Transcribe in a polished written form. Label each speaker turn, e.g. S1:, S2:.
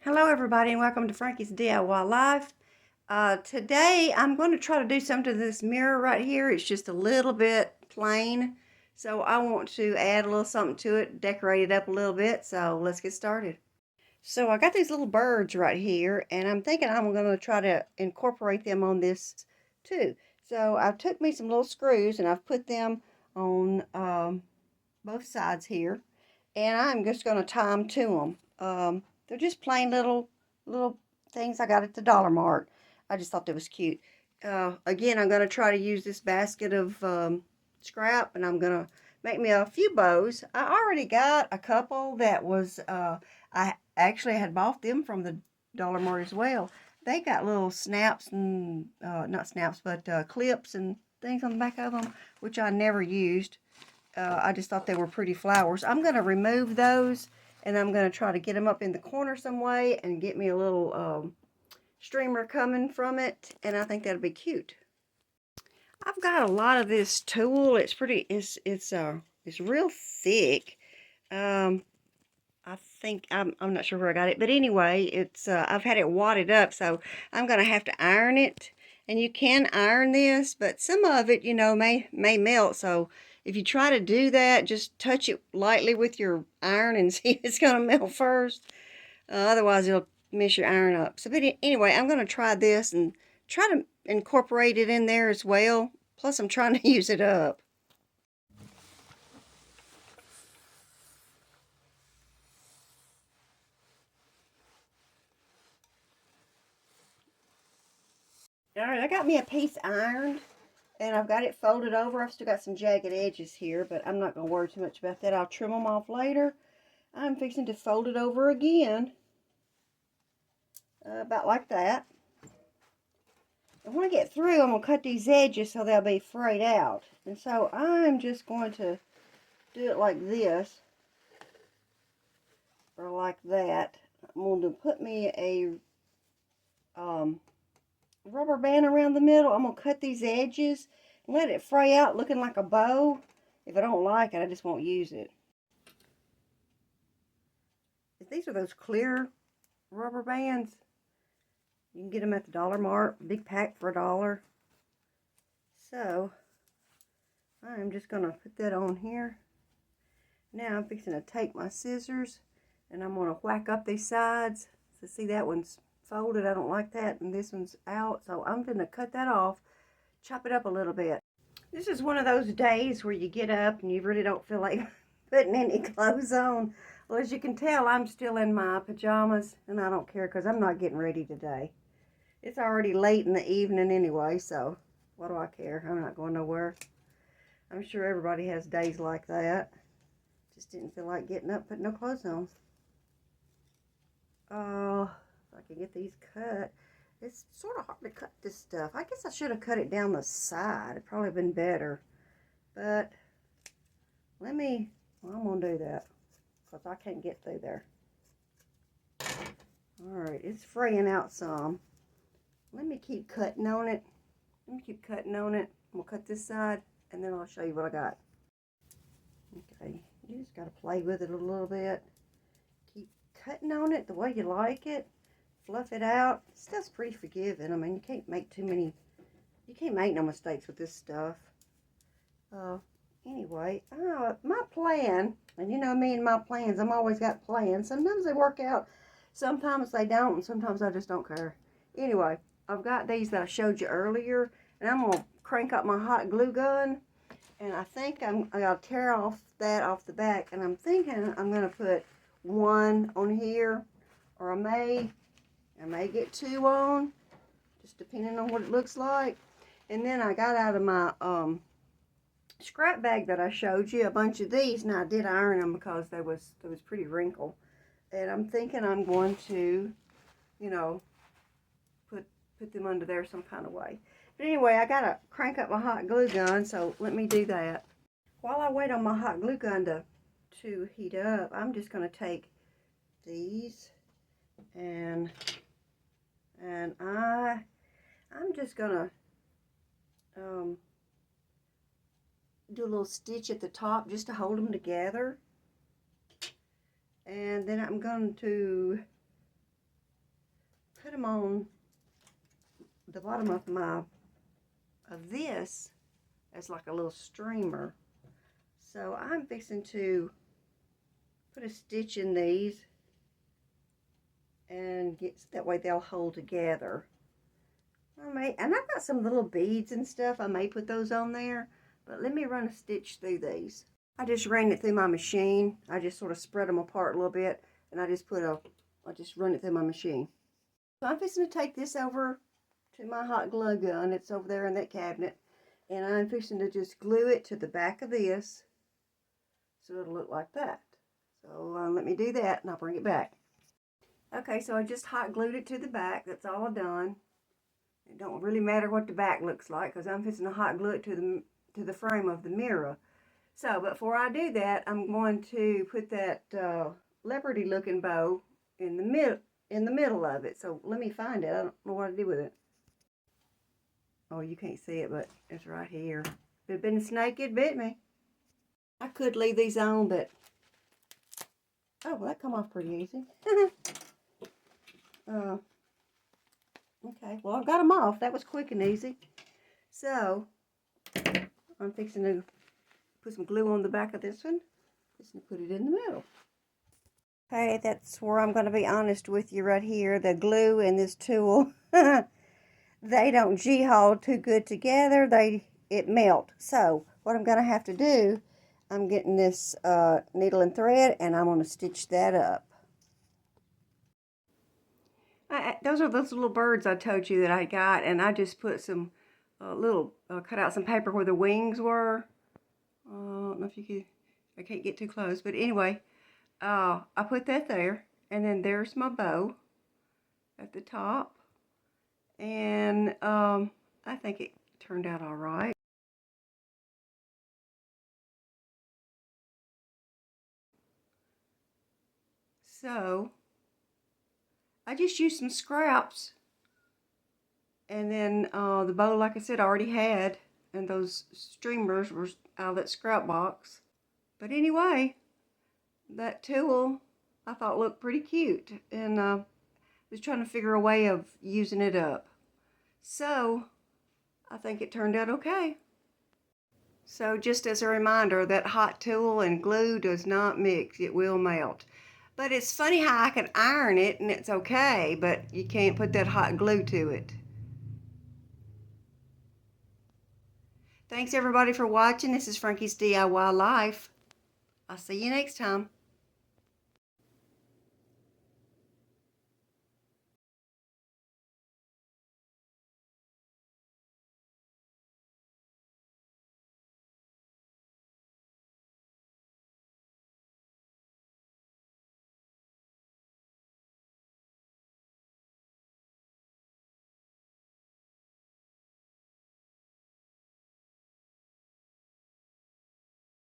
S1: Hello everybody and welcome to Frankie's DIY Life. Today I'm going to try to do something to this mirror right here. It's just a little bit plain. So I want to add a little something to it, decorate it up a little bit. So let's get started. So I got these little birds right here and I'm thinking I'm going to try to incorporate them on this too. So I took me some little screws and I've put them on both sides here. And I'm just going to tie them to them. They're just plain little things I got at the Dollar Mart. I just thought that was cute. Again, I'm going to try to use this basket of scrap, and I'm going to make me a few bows. I already got a couple that was, I actually had bought them from the Dollar Mart as well. They got little snaps and, not snaps, but clips and things on the back of them, which I never used. I just thought they were pretty flowers. I'm going to remove those and I'm going to try to get them up in the corner some way and get me a little streamer coming from it, and I think that'll be cute. I've got a lot of this tulle. It's pretty, it's real thick. I think, I'm not sure where I got it, but anyway, I've had it wadded up, so I'm going to have to iron it. And you can iron this, but some of it, may melt, so if you try to do that, just touch it lightly with your iron and see if it's going to melt first. Otherwise, it'll mess your iron up. So, but anyway, I'm going to try this and try to incorporate it in there as well. Plus, I'm trying to use it up. All right, I got me a piece ironed, and I've got it folded over. I've still got some jagged edges here, but I'm not going to worry too much about that. I'll trim them off later. I'm fixing to fold it over again, about like that. And when I get through, I'm going to cut these edges so they'll be frayed out. And so I'm just going to do it like this, or like that. I'm going to put me a rubber band around the middle. I'm going to cut these edges and let it fray out looking like a bow. If I don't like it, I just won't use it. These are those clear rubber bands. You can get them at the Dollar Mart, big pack for $1. So I'm just going to put that on here. Now I'm fixing to take my scissors and I'm going to whack up these sides. So see, that one's folded. I don't like that, and this one's out. So I'm going to cut that off, chop it up a little bit. This is one of those days where you get up and you really don't feel like putting any clothes on. Well, as you can tell, I'm still in my pajamas, and I don't care because I'm not getting ready today. It's already late in the evening anyway, so what do I care? I'm not going nowhere. I'm sure everybody has days like that. Just didn't feel like getting up, putting no clothes on. If I can get these cut. It's sort of hard to cut this stuff. I guess I should have cut it down the side. It'd probably been better. But I'm going to do that because I can't get through there. Alright, it's fraying out some. Let me keep cutting on it. I'm going to cut this side and then I'll show you what I got. Okay, you just got to play with it a little bit. Keep cutting on it the way you like it. Fluff it out. Stuff's pretty forgiving. I mean, you can't make no mistakes with this stuff. Anyway, my plan, and you know me and my plans, I'm always got plans. Sometimes they work out, sometimes they don't, and sometimes I just don't care. Anyway, I've got these that I showed you earlier, and I'm going to crank up my hot glue gun, and I think I got to tear off that off the back, and I'm thinking I'm going to put one on here, or I may get two on, just depending on what it looks like. And then I got out of my scrap bag that I showed you a bunch of these, and I did iron them because they was pretty wrinkled. And I'm thinking I'm going to, put them under there some kind of way. But anyway, I gotta crank up my hot glue gun, so let me do that. While I wait on my hot glue gun to heat up, I'm just gonna take these and I'm just gonna do a little stitch at the top just to hold them together, and then I'm going to put them on the bottom of this as like a little streamer. So I'm fixing to put a stitch in these and that way they'll hold together. And I've got some little beads and stuff. I may put those on there, but let me run a stitch through these. I just ran it through my machine. I just sort of spread them apart a little bit, and I just run it through my machine. So I'm fixing to take this over to my hot glue gun. It's over there in that cabinet, and I'm fixing to just glue it to the back of this so it'll look like that. So let me do that, and I'll bring it back. Okay, so I just hot glued it to the back. That's all I've done. It don't really matter what the back looks like because I'm fixing to hot glue it to the frame of the mirror. So before I do that, I'm going to put that leopardy looking bow in the middle of it. So let me find it. I don't know what to do with it. Oh, you can't see it, but it's right here. If it had been a snake, it bit me. I could leave these on, but oh, well, that come off pretty easy. Okay, well, I've got them off. That was quick and easy. So, I'm fixing to put some glue on the back of this one. Just put it in the middle. Okay, that's where I'm going to be honest with you right here. The glue and this tool, they don't G-haul too good together. It melt. So, what I'm going to have to do, I'm getting this needle and thread, and I'm going to stitch that up. Those are those little birds I told you that I got, and I just put some cut out some paper where the wings were. I don't know if you could, I can't get too close, but anyway, I put that there, and then there's my bow at the top, and I think it turned out all right. So, I just used some scraps, and then the bow, like I said, I already had, and those streamers were out of that scrap box. But anyway, that tool I thought looked pretty cute, and was trying to figure a way of using it up. So, I think it turned out okay. So just as a reminder, that hot tool and glue does not mix. It will melt. But it's funny how I can iron it and it's okay, but you can't put that hot glue to it. Thanks everybody for watching. This is Frankie's DIY Life. I'll see you next time.